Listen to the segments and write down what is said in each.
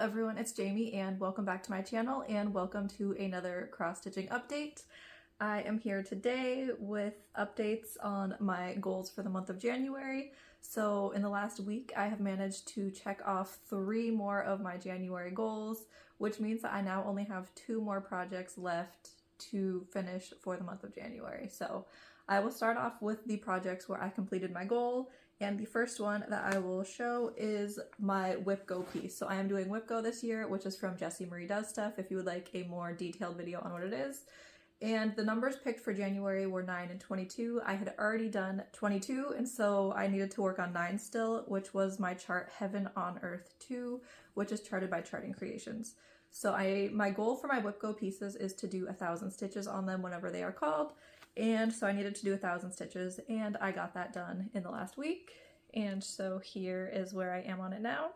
everyone, it's Jamie and welcome back to my channel and welcome to another cross-stitching update. I am here today with updates on my goals for the month of January. So in the last week I have managed to check off 3 more of my January goals, which means that I now only have 2 more projects left to finish for the month of January. So I will start off with the projects where I completed my goal. And the first one that I will show is my Whip Go piece. So I am doing Whip Go this year, which is from Jessie Marie Does Stuff, if you would like a more detailed video on what it is. And the numbers picked for January were 9 and 22. I had already done 22, and so I needed to work on 9 still, which was my chart Heaven on Earth 2, which is charted by Charting Creations. So my goal for my Whip Go pieces is to do 1,000 stitches on them whenever they are called. And so I needed to do 1,000 stitches and I got that done in the last week. And so here is where I am on it now.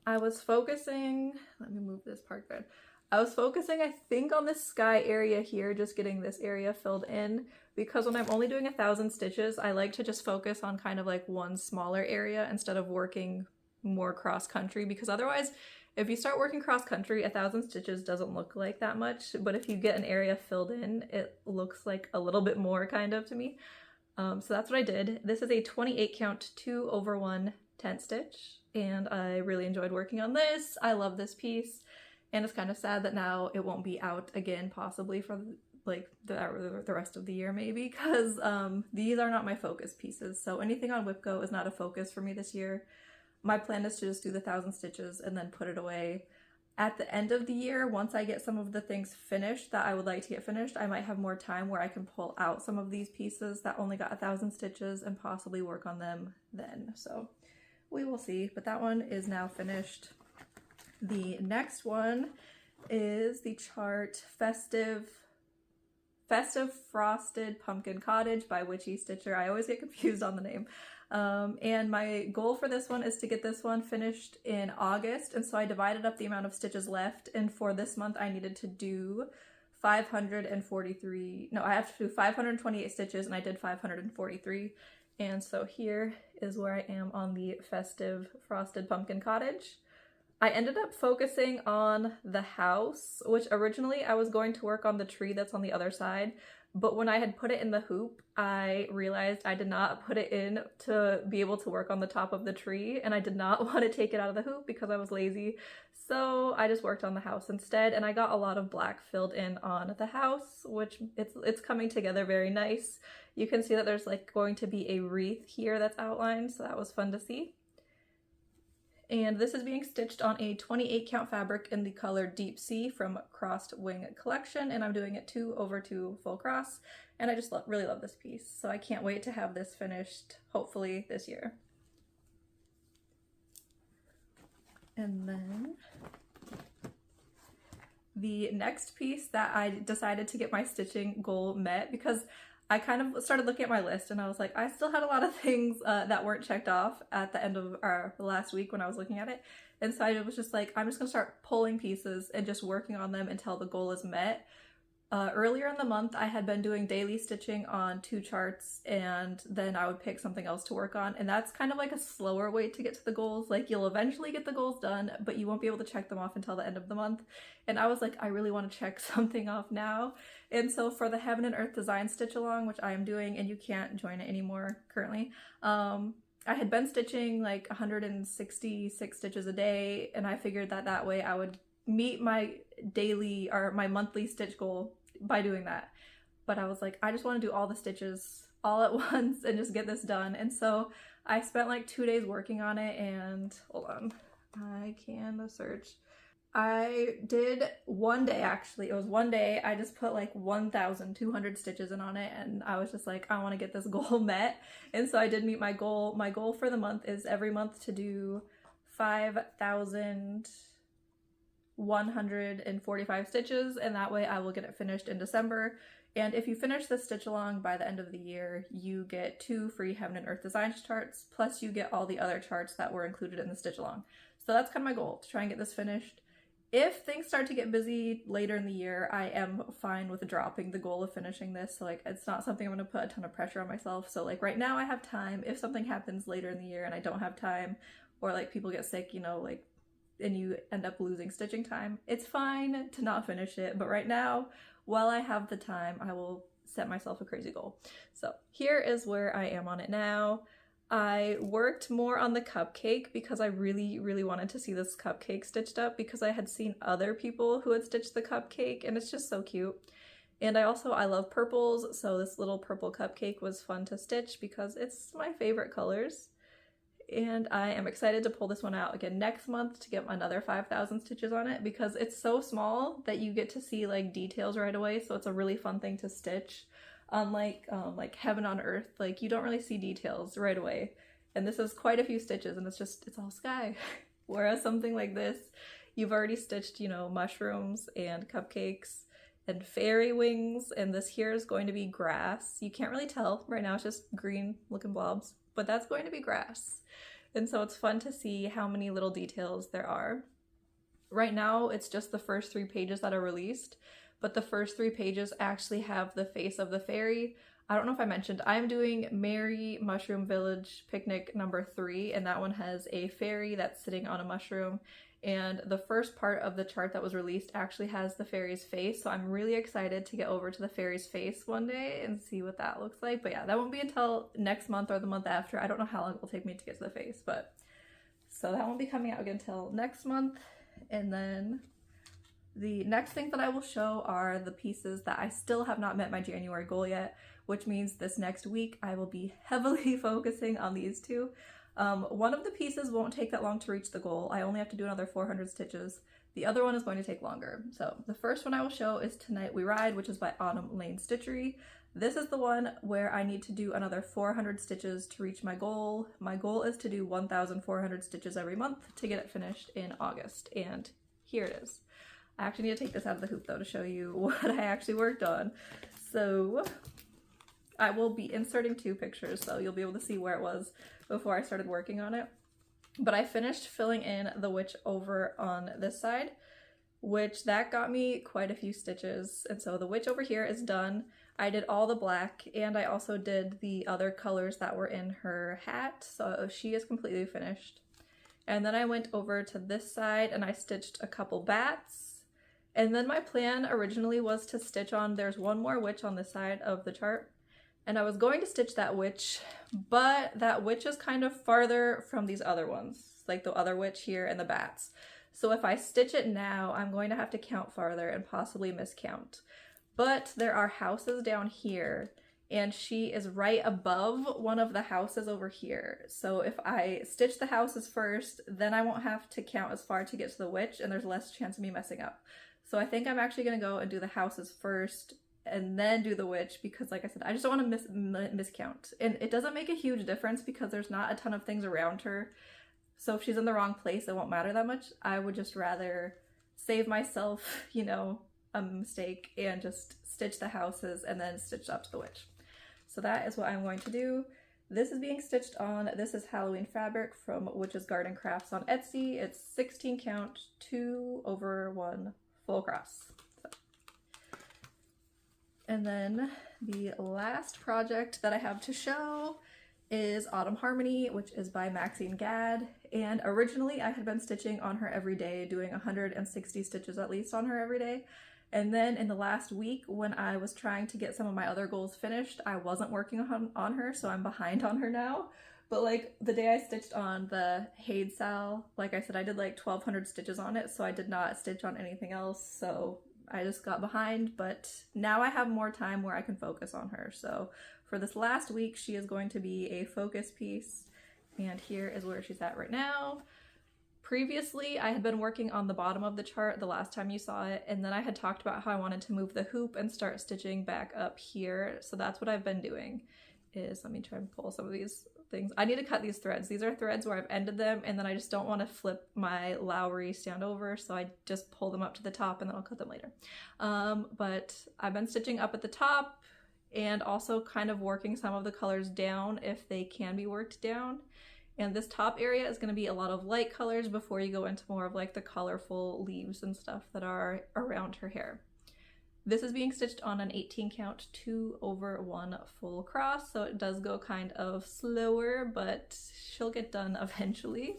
I was focusing, let me move this part good. I was focusing, I think, on this sky area here, just getting this area filled in, because when I'm only doing 1,000 stitches, I like to just focus on kind of like one smaller area instead of working more cross country, because otherwise if you start working cross country, 1,000 stitches doesn't look like that much, but if you get an area filled in, it looks like a little bit more kind of to me. So that's what I did. This is a 28 count 2/1 tent stitch, and I really enjoyed working on this. I love this piece, and it's kind of sad that now it won't be out again, possibly for like the rest of the year maybe, because these are not my focus pieces. So anything on Whip Go is not a focus for me this year. My plan is to just do the 1,000 stitches and then put it away. At the end of the year, once I get some of the things finished that I would like to get finished, I might have more time where I can pull out some of these pieces that only got 1,000 stitches and possibly work on them then. So we will see, but that one is now finished. The next one is the chart Festive Frosted Pumpkin Cottage by Witchy Stitcher. I always get confused on the name. And my goal for this one is to get this one finished in August, and so I divided up the amount of stitches left, and for this month I needed to do 543, no, I have to do 528 stitches, and I did 543, and so here is where I am on the Festive Frosted Pumpkin Cottage. I ended up focusing on the house, which originally I was going to work on the tree that's on the other side, but when I had put it in the hoop, I realized I did not put it in to be able to work on the top of the tree, and I did not want to take it out of the hoop because I was lazy. So I just worked on the house instead, and I got a lot of black filled in on the house, which it's coming together very nice. You can see that there's like going to be a wreath here that's outlined, so that was fun to see. And this is being stitched on a 28 count fabric in the color Deep Sea from Crossed Wing Collection, and I'm doing it 2/2 full cross, and I just really love this piece, so I can't wait to have this finished hopefully this year. And then the next piece that I decided to get my stitching goal met, because I kind of started looking at my list and I was like, I still had a lot of things that weren't checked off at the end of our last week when I was looking at it. And so I was just like, I'm just gonna start pulling pieces and just working on them until the goal is met. Earlier in the month, I had been doing daily stitching on 2 charts, and then I would pick something else to work on. And that's kind of like a slower way to get to the goals. Like, you'll eventually get the goals done, but you won't be able to check them off until the end of the month. And I was like, I really want to check something off now. And so for the Heaven and Earth Design Stitch Along, which I am doing, and you can't join it anymore currently, I had been stitching like 166 stitches a day, and I figured that that way I would meet my daily or my monthly stitch goal by doing that. But I was like, I just want to do all the stitches all at once and just get this done. And so I spent like 2 days working on it, and hold on, I can search. I did one day, actually. It was one day. I just put like 1,200 stitches in on it, and I was just like, I want to get this goal met. And so I did meet my goal. My goal for the month is every month to do 5,145 stitches, and that way I will get it finished in December. And if you finish this stitch along by the end of the year, you get 2 free Heaven and Earth Design charts, plus you get all the other charts that were included in the stitch along. So that's kind of my goal, to try and get this finished. If things start to get busy later in the year, I am fine with dropping the goal of finishing this. So like, it's not something I'm going to put a ton of pressure on myself. So like right now I have time. If something happens later in the year and I don't have time, or like people get sick, you know, like and you end up losing stitching time, it's fine to not finish it. But right now, while I have the time, I will set myself a crazy goal. So here is where I am on it now. I worked more on the cupcake because I really, really wanted to see this cupcake stitched up because I had seen other people who had stitched the cupcake and it's just so cute. And I love purples, so this little purple cupcake was fun to stitch because it's my favorite colors. And I am excited to pull this one out again next month to get another 5,000 stitches on it because it's so small that you get to see like details right away, so it's a really fun thing to stitch. Unlike like Heaven on Earth, like you don't really see details right away. And this is quite a few stitches and it's all sky. Whereas something like this, you've already stitched, you know, mushrooms and cupcakes and fairy wings, and this here is going to be grass. You can't really tell right now, it's just green looking blobs, but that's going to be grass. And so it's fun to see how many little details there are. Right now it's just the first 3 pages that are released, but the first 3 pages actually have the face of the fairy. I don't know if I mentioned, I'm doing Merry Mushroom Village Picnic number 3, and that one has a fairy that's sitting on a mushroom. And the first part of the chart that was released actually has the fairy's face, so I'm really excited to get over to the fairy's face one day and see what that looks like. But yeah, that won't be until next month or the month after. I don't know how long it will take me to get to the face, but so that won't be coming out again until next month. And then the next thing that I will show are the pieces that I still have not met my January goal yet, which means this next week I will be heavily focusing on these 2. One of the pieces won't take that long to reach the goal. I only have to do another 400 stitches. The other one is going to take longer. So the first one I will show is Tonight We Ride, which is by Autumn Lane Stitchery. This is the one where I need to do another 400 stitches to reach my goal. My goal is to do 1,400 stitches every month to get it finished in August, and here it is. I actually need to take this out of the hoop though to show you what I actually worked on. So I will be inserting 2 pictures, so you'll be able to see where it was before I started working on it. But I finished filling in the witch over on this side, which that got me quite a few stitches. And so the witch over here is done. I did all the black, and I also did the other colors that were in her hat, so she is completely finished. And then I went over to this side and I stitched a couple bats. And then my plan originally was to stitch on, there's one more witch on this side of the chart, and I was going to stitch that witch, but that witch is kind of farther from these other ones, like the other witch here and the bats. So if I stitch it now, I'm going to have to count farther and possibly miscount. But there are houses down here, and she is right above one of the houses over here. So if I stitch the houses first, then I won't have to count as far to get to the witch, and there's less chance of me messing up. So I think I'm actually going to go and do the houses first and then do the witch, because like I said, I just don't want to miscount. And it doesn't make a huge difference because there's not a ton of things around her. So if she's in the wrong place, it won't matter that much. I would just rather save myself, you know, a mistake and just stitch the houses and then stitch up to the witch. So that is what I'm going to do. This is being stitched on, this is Halloween fabric from Witch's Garden Crafts on Etsy. It's 16 count, 2/1 full cross. And then the last project that I have to show is Autumn Harmony, which is by Maxine Gadd. And originally I had been stitching on her every day, doing 160 stitches at least on her every day. And then in the last week, when I was trying to get some of my other goals finished, I wasn't working on her, so I'm behind on her now. But like the day I stitched on the Haid Sal, like I said, I did like 1,200 stitches on it, so I did not stitch on anything else. So I just got behind, but now I have more time where I can focus on her. So for this last week, she is going to be a focus piece, and here is where she's at right now. Previously, I had been working on the bottom of the chart the last time you saw it, and then I had talked about how I wanted to move the hoop and start stitching back up here. So that's what I've been doing. Let me try and pull some of these things. I need to cut these threads. These are threads where I've ended them, and then I just don't want to flip my Lowry stand over, so I just pull them up to the top and then I'll cut them later. But I've been stitching up at the top and also kind of working some of the colors down if they can be worked down. And this top area is going to be a lot of light colors before you go into more of like the colorful leaves and stuff that are around her hair. This is being stitched on an 18 count 2/1 full cross, so it does go kind of slower, but she'll get done eventually.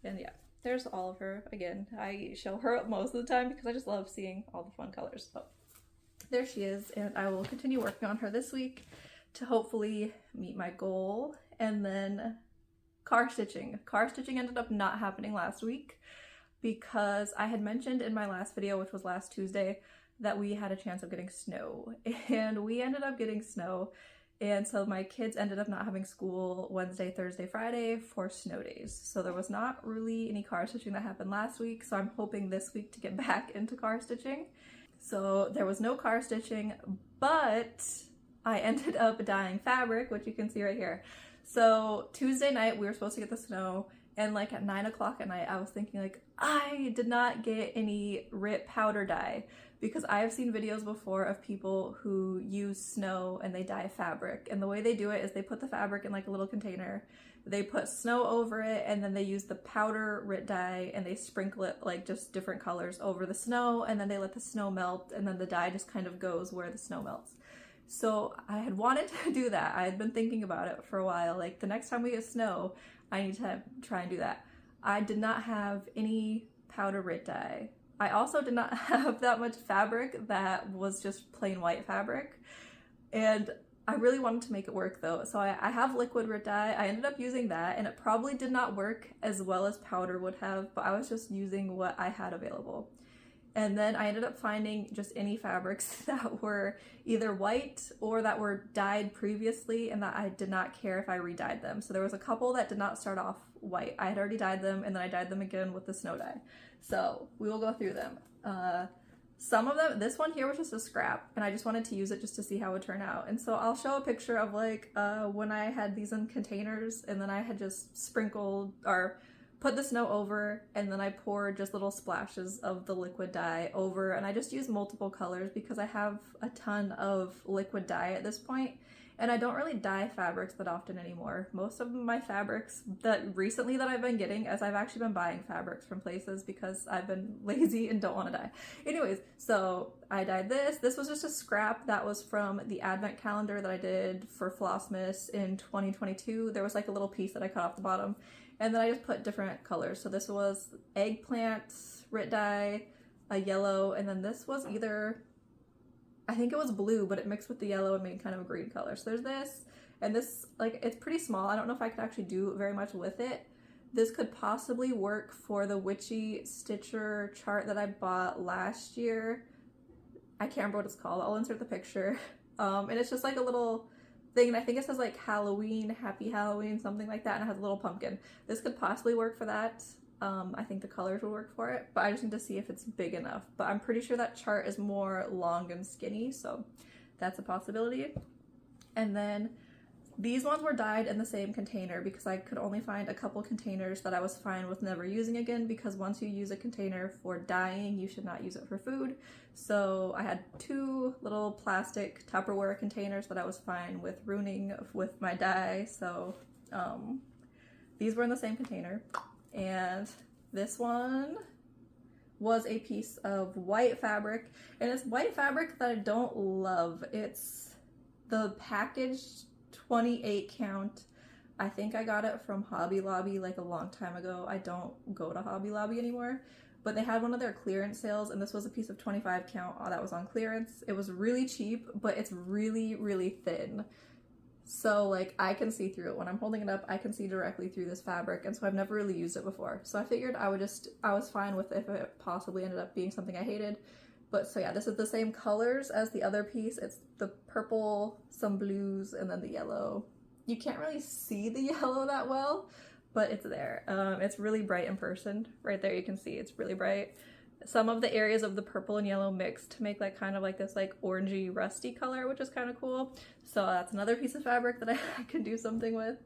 And yeah, there's all of her. Again, I show her up most of the time because I just love seeing all the fun colors. But there she is, and I will continue working on her this week to hopefully meet my goal. And then car stitching. Car stitching ended up not happening last week because I had mentioned in my last video, which was last Tuesday, that we had a chance of getting snow, and we ended up getting snow. And so my kids ended up not having school Wednesday, Thursday, Friday for snow days. So there was not really any car stitching that happened last week. So I'm hoping this week to get back into car stitching. So there was no car stitching, but I ended up dyeing fabric, which you can see right here. So Tuesday night we were supposed to get the snow, and like at 9 o'clock at night I was thinking like, I did not get any RIP powder dye, because I have seen videos before of people who use snow and they dye fabric, and the way they do it is they put the fabric in like a little container, they put snow over it, and then they use the powder RIP dye and they sprinkle it like just different colors over the snow, and then they let the snow melt, and then the dye just kind of goes where the snow melts. So I had wanted to do that. I had been thinking about it for a while, like the next time we get snow I need to try and do that. I did not have any powder RIP dye. I also did not have that much fabric that was just plain white fabric, and I really wanted to make it work though. So I have liquid RIP dye. I ended up using that, and it probably did not work as well as powder would have, but I was just using what I had available. And then I ended up finding just any fabrics that were either white or that were dyed previously and that I did not care if I re-dyed them. So there was a couple that did not start off white. I had already dyed them, and then I dyed them again with the snow dye. So we will go through them. Some of them, this one here was just a scrap, and I just wanted to use it just to see how it would turn out. And so I'll show a picture of like when I had these in containers, and then I had just sprinkled or put the snow over, and then I poured just little splashes of the liquid dye over, and I just used multiple colors because I have a ton of liquid dye at this point, and I don't really dye fabrics that often anymore. Most of my fabrics that recently that I've been getting, as I've actually been buying fabrics from places because I've been lazy and don't want to dye. Anyways, so I dyed this. This was just a scrap that was from the advent calendar that I did for Flossmas in 2022. There was like a little piece that I cut off the bottom, and then I just put different colors. So this was eggplant RIP dye, a yellow, and then this was either, I think it was blue, but it mixed with the yellow and made kind of a green color. So there's this, and this, like, it's pretty small. I don't know if I could actually do very much with it. This could possibly work for the witchy stitcher chart that I bought last year. I can't remember what it's called. I'll insert the picture. And it's just like a little thing, and I think it says like Halloween, Happy Halloween, something like that, and it has a little pumpkin. This could possibly work for that. I think the colors will work for it, but I just need to see if it's big enough. But I'm pretty sure that chart is more long and skinny, so that's a possibility. And then these ones were dyed in the same container because I could only find a couple containers that I was fine with never using again, because once you use a container for dyeing, you should not use it for food. So I had 2 little plastic Tupperware containers that I was fine with ruining with my dye. So these were in the same container. And this one was a piece of white fabric, and it's white fabric that I don't love. It's the packaged 28 count. I think I got it from Hobby Lobby like a long time ago. I don't go to Hobby Lobby anymore, but they had one of their clearance sales, and this was a piece of 25 count that was on clearance. It was really cheap, but it's really, really thin. So like I can see through it. When I'm holding it up, I can see directly through this fabric, and so I've never really used it before. So I figured I was fine with if it possibly ended up being something I hated. But so yeah, this is the same colors as the other piece. It's the purple, some blues, and then the yellow. You can't really see the yellow that well, but it's there. It's really bright in person. Right there you can see it's really bright. Some of the areas of the purple and yellow mixed to make like kind of like this like orangey rusty color, which is kind of cool. So that's another piece of fabric that I could do something with.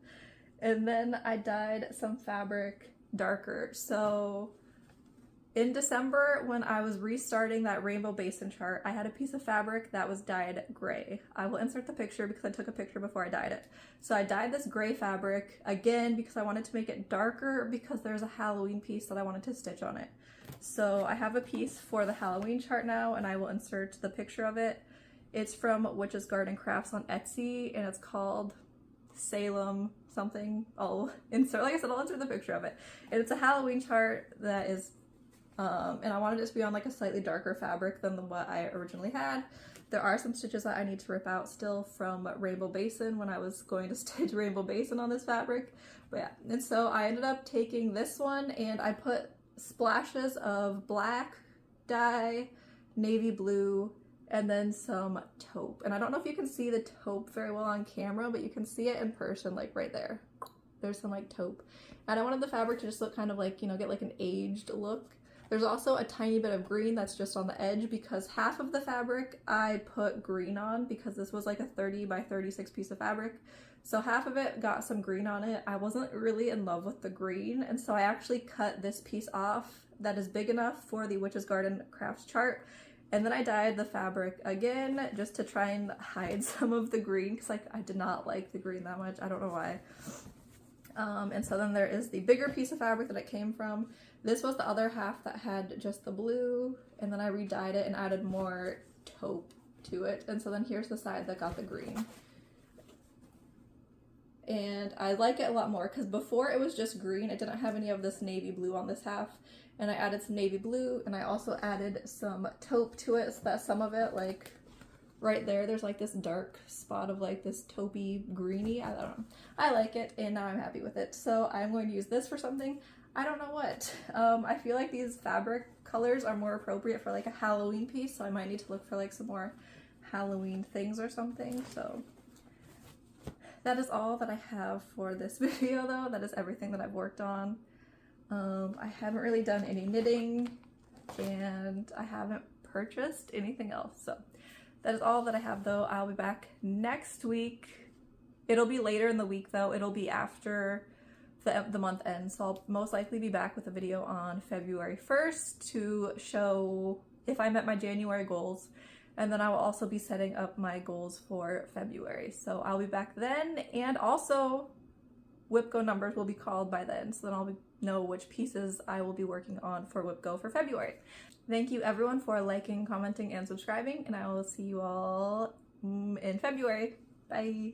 And then I dyed some fabric darker. So in December, when I was restarting that rainbow basin chart, I had a piece of fabric that was dyed gray. I will insert the picture because I took a picture before I dyed it. So I dyed this gray fabric again because I wanted to make it darker, because there's a Halloween piece that I wanted to stitch on it. So I have a piece for the Halloween chart now, and I will insert the picture of it. It's from Witch's Garden Crafts on Etsy, and it's called Salem something. I'll insert, like I said, I'll insert the picture of it. And it's a Halloween chart that is, and I wanted it to be on like a slightly darker fabric than what I originally had. There are some stitches that I need to rip out still from Rainbow Basin when I was going to stitch Rainbow Basin on this fabric. But yeah, and so I ended up taking this one and I put splashes of black dye, navy blue, and then some taupe. And I don't know if you can see the taupe very well on camera, but you can see it in person, like right there. There's some like taupe. And I wanted the fabric to just look kind of like, you know, get like an aged look. There's also a tiny bit of green that's just on the edge because half of the fabric I put green on because this was like a 30 by 36 piece of fabric. So half of it got some green on it. I wasn't really in love with the green, and so I actually cut this piece off that is big enough for the Witch's Garden crafts chart. And then I dyed the fabric again just to try and hide some of the green because like I did not like the green that much. I don't know why. And so then there is the bigger piece of fabric that it came from. This was the other half that had just the blue, and then I re-dyed it and added more taupe to it. And so then here's the side that got the green. And I like it a lot more because before it was just green. It didn't have any of this navy blue on this half. And I added some navy blue, and I also added some taupe to it so that some of it, like right there's like this dark spot of like this taupey greeny. I don't know. I like it, and now I'm happy with it. So I'm going to use this for something. I don't know what. I feel like these fabric colors are more appropriate for like a Halloween piece, so I might need to look for like some more Halloween things or something. So that is all that I have for this video though. That is everything that I've worked on. I haven't really done any knitting, and I haven't purchased anything else. So that is all that I have though. I'll be back next week. It'll be later in the week though. It'll be after the month ends. So I'll most likely be back with a video on February 1st to show if I met my January goals. And then I will also be setting up my goals for February. So I'll be back then, and also WIPGO numbers will be called by then. So then I'll know which pieces I will be working on for WIPGO for February. Thank you everyone for liking, commenting, and subscribing, and I will see you all in February. Bye!